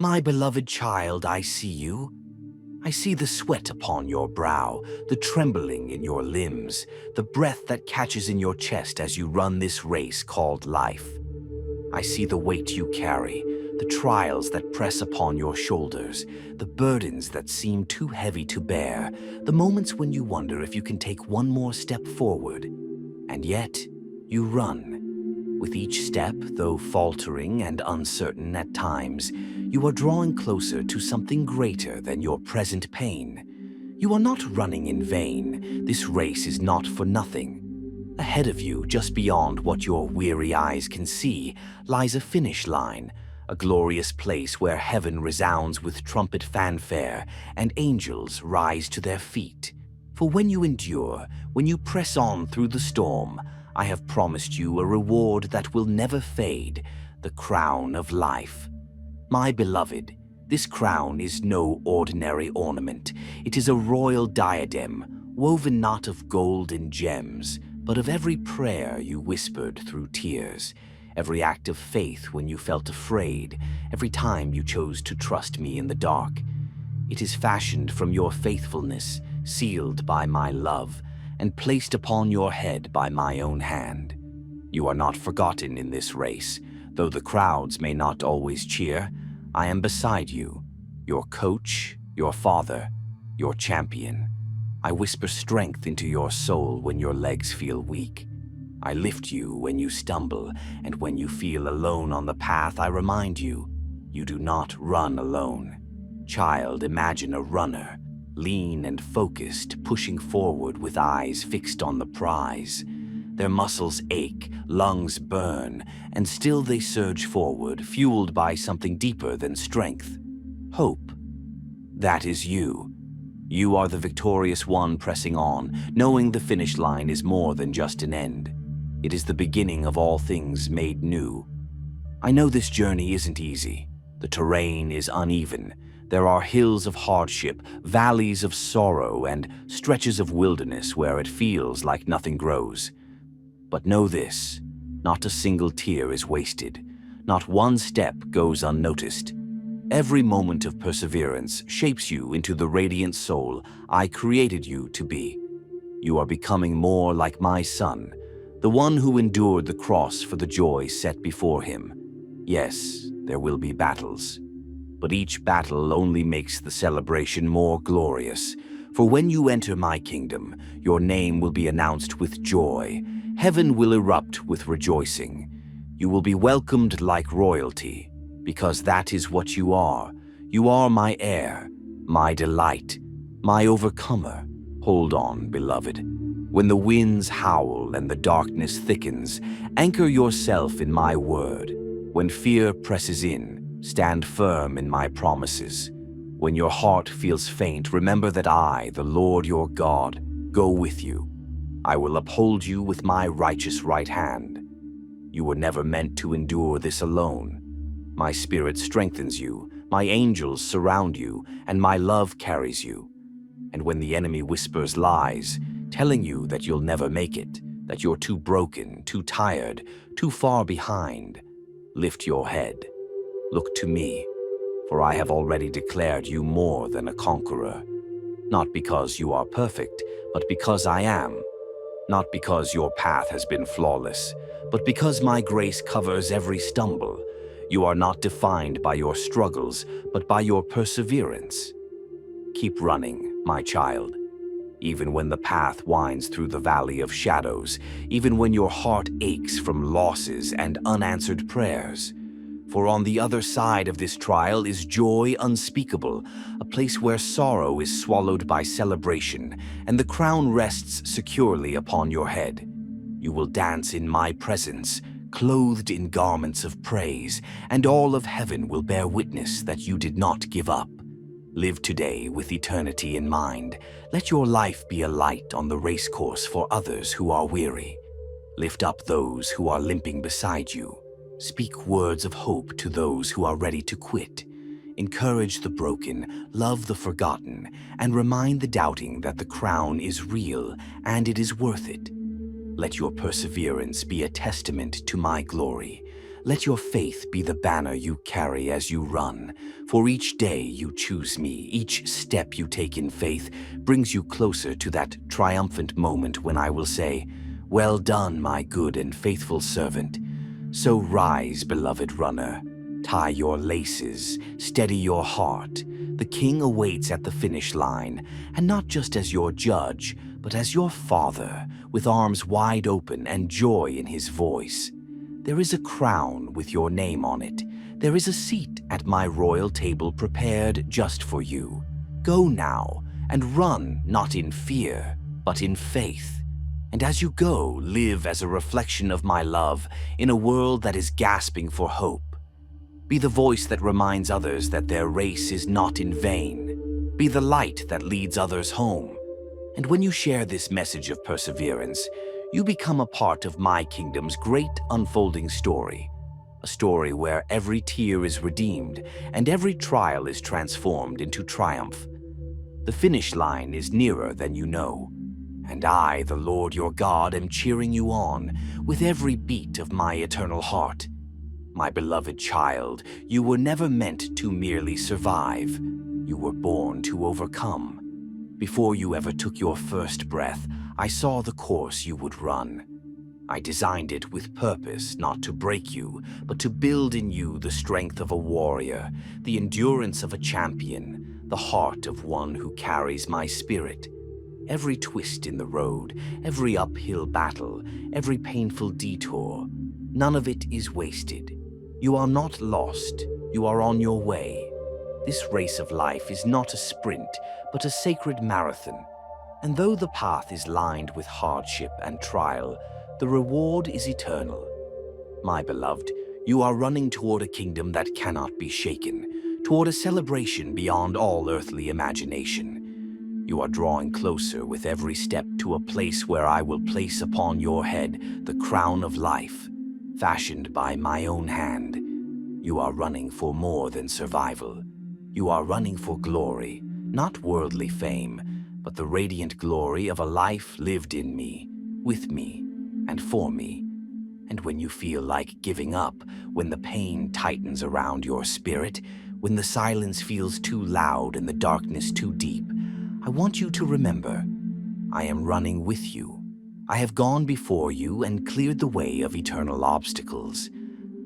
My beloved child, I see you. I see the sweat upon your brow, the trembling in your limbs, the breath that catches in your chest as you run this race called life. I see the weight you carry, the trials that press upon your shoulders, the burdens that seem too heavy to bear, the moments when you wonder if you can take one more step forward. And yet, you run. With each step, though faltering and uncertain at times, you are drawing closer to something greater than your present pain. You are not running in vain. This race is not for nothing. Ahead of you, just beyond what your weary eyes can see, lies a finish line, a glorious place where heaven resounds with trumpet fanfare and angels rise to their feet. For when you endure, when you press on through the storm, I have promised you a reward that will never fade, the crown of life. My beloved, this crown is no ordinary ornament. It is a royal diadem, woven not of gold and gems, but of every prayer you whispered through tears, every act of faith when you felt afraid, every time you chose to trust me in the dark. It is fashioned from your faithfulness, sealed by my love, and placed upon your head by my own hand. You are not forgotten in this race, though the crowds may not always cheer. I am beside you, your coach, your father, your champion. I whisper strength into your soul when your legs feel weak. I lift you when you stumble, and when you feel alone on the path, I remind you, you do not run alone. Child, imagine a runner, lean and focused, pushing forward with eyes fixed on the prize. Their muscles ache, lungs burn, and still they surge forward, fueled by something deeper than strength. Hope. That is you. You are the victorious one pressing on, knowing the finish line is more than just an end. It is the beginning of all things made new. I know this journey isn't easy. The terrain is uneven. There are hills of hardship, valleys of sorrow, and stretches of wilderness where it feels like nothing grows. But know this, not a single tear is wasted. Not one step goes unnoticed. Every moment of perseverance shapes you into the radiant soul I created you to be. You are becoming more like my son, the one who endured the cross for the joy set before him. Yes, there will be battles. But each battle only makes the celebration more glorious. For when you enter my kingdom, your name will be announced with joy. Heaven will erupt with rejoicing. You will be welcomed like royalty, because that is what you are. You are my heir, my delight, my overcomer. Hold on, beloved. When the winds howl and the darkness thickens, anchor yourself in my word. When fear presses in, stand firm in my promises. When your heart feels faint, remember that I, the Lord your God, go with you. I will uphold you with my righteous right hand. You were never meant to endure this alone. My spirit strengthens you, my angels surround you, and my love carries you. And when the enemy whispers lies, telling you that you'll never make it, that you're too broken, too tired, too far behind, lift your head. Look to me, for I have already declared you more than a conqueror. Not because you are perfect, but because I am. Not because your path has been flawless, but because my grace covers every stumble. You are not defined by your struggles, but by your perseverance. Keep running, my child. Even when the path winds through the valley of shadows, even when your heart aches from losses and unanswered prayers. For on the other side of this trial is joy unspeakable, a place where sorrow is swallowed by celebration, and the crown rests securely upon your head. You will dance in my presence, clothed in garments of praise, and all of heaven will bear witness that you did not give up. Live today with eternity in mind. Let your life be a light on the race course for others who are weary. Lift up those who are limping beside you. Speak words of hope to those who are ready to quit. Encourage the broken, love the forgotten, and remind the doubting that the crown is real and it is worth it. Let your perseverance be a testament to my glory, Let your faith be the banner you carry as you run. For each day you choose me, each step you take in faith brings you closer to that triumphant moment when I will say, "Well done, my good and faithful servant." So rise, beloved runner. Tie your laces, steady your heart. The King awaits at the finish line, and not just as your judge, but as your father, with arms wide open and joy in his voice. There is a crown with your name on it. There is a seat at my royal table prepared just for you. Go now and run not in fear, but in faith. And as you go, live as a reflection of my love in a world that is gasping for hope. Be the voice that reminds others that their race is not in vain. Be the light that leads others home. And when you share this message of perseverance, you become a part of my kingdom's great unfolding story. A story where every tear is redeemed and every trial is transformed into triumph. The finish line is nearer than you know. And I, the Lord your God, am cheering you on with every beat of my eternal heart. My beloved child, you were never meant to merely survive. You were born to overcome. Before you ever took your first breath, I saw the course you would run. I designed it with purpose, not to break you, but to build in you the strength of a warrior, the endurance of a champion, the heart of one who carries my spirit. Every twist in the road, every uphill battle, every painful detour, none of it is wasted. You are not lost, you are on your way. This race of life is not a sprint, but a sacred marathon. And though the path is lined with hardship and trial, the reward is eternal. My beloved, you are running toward a kingdom that cannot be shaken, toward a celebration beyond all earthly imagination. You are drawing closer with every step to a place where I will place upon your head the crown of life, fashioned by my own hand. You are running for more than survival. You are running for glory, not worldly fame, but the radiant glory of a life lived in me, with me, and for me. And when you feel like giving up, when the pain tightens around your spirit, when the silence feels too loud and the darkness too deep, I want you to remember, I am running with you. I have gone before you and cleared the way of eternal obstacles.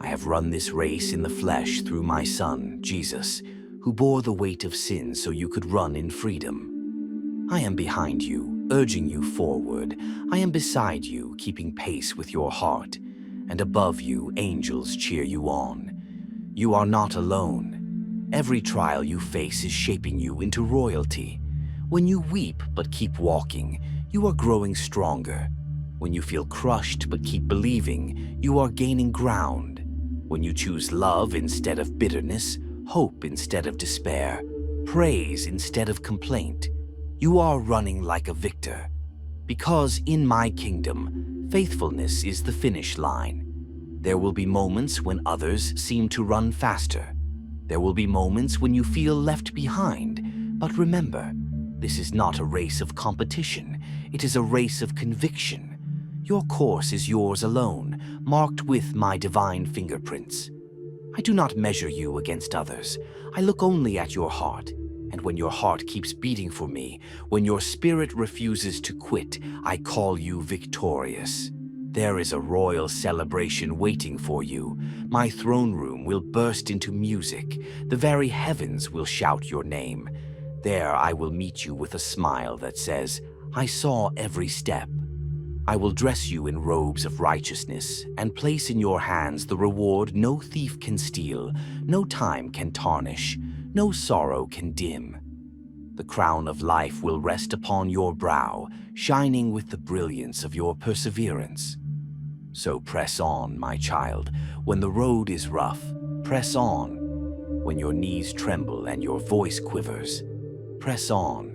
I have run this race in the flesh through my Son, Jesus, who bore the weight of sin so you could run in freedom. I am behind you, urging you forward. I am beside you, keeping pace with your heart. And above you, angels cheer you on. You are not alone. Every trial you face is shaping you into royalty. When you weep but keep walking, you are growing stronger. When you feel crushed but keep believing, you are gaining ground. When you choose love instead of bitterness, hope instead of despair, praise instead of complaint, you are running like a victor. Because in my kingdom, faithfulness is the finish line. There will be moments when others seem to run faster. There will be moments when you feel left behind. But remember, this is not a race of competition. It is a race of conviction. Your course is yours alone, marked with my divine fingerprints. I do not measure you against others. I look only at your heart. And when your heart keeps beating for me, when your spirit refuses to quit, I call you victorious. There is a royal celebration waiting for you. My throne room will burst into music. The very heavens will shout your name. There I will meet you with a smile that says, I saw every step. I will dress you in robes of righteousness and place in your hands the reward no thief can steal, no time can tarnish, no sorrow can dim. The crown of life will rest upon your brow, shining with the brilliance of your perseverance. So press on, my child. When the road is rough, press on. When your knees tremble and your voice quivers, press on.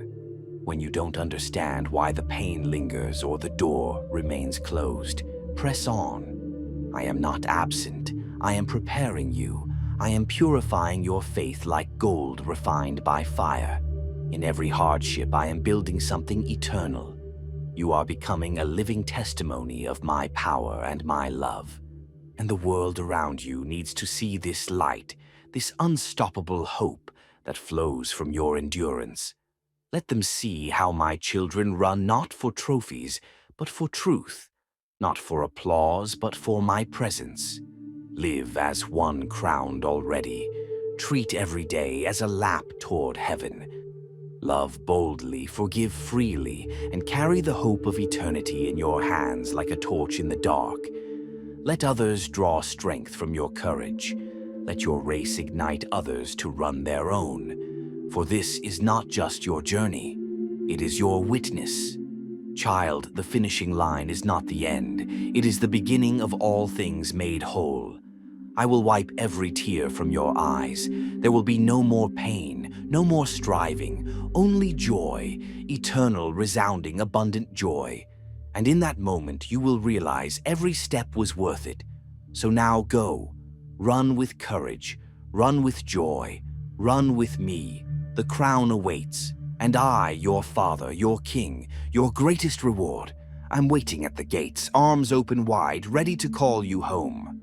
When you don't understand why the pain lingers or the door remains closed, press on. I am not absent. I am preparing you. I am purifying your faith like gold refined by fire. In every hardship, I am building something eternal. You are becoming a living testimony of my power and my love. And the world around you needs to see this light, this unstoppable hope that flows from your endurance. Let them see how my children run not for trophies, but for truth, not for applause, but for my presence. Live as one crowned already. Treat every day as a lap toward heaven. Love boldly, forgive freely, and carry the hope of eternity in your hands like a torch in the dark. Let others draw strength from your courage. Let your race ignite others to run their own. For this is not just your journey, it is your witness. Child, the finishing line is not the end. It is the beginning of all things made whole. I will wipe every tear from your eyes. There will be no more pain, no more striving, only joy, eternal, resounding, abundant joy. And in that moment, you will realize every step was worth it. So now go. Run with courage. Run with joy. Run with me. The crown awaits. And I, your father, your king, your greatest reward. I'm waiting at the gates, arms open wide, ready to call you home.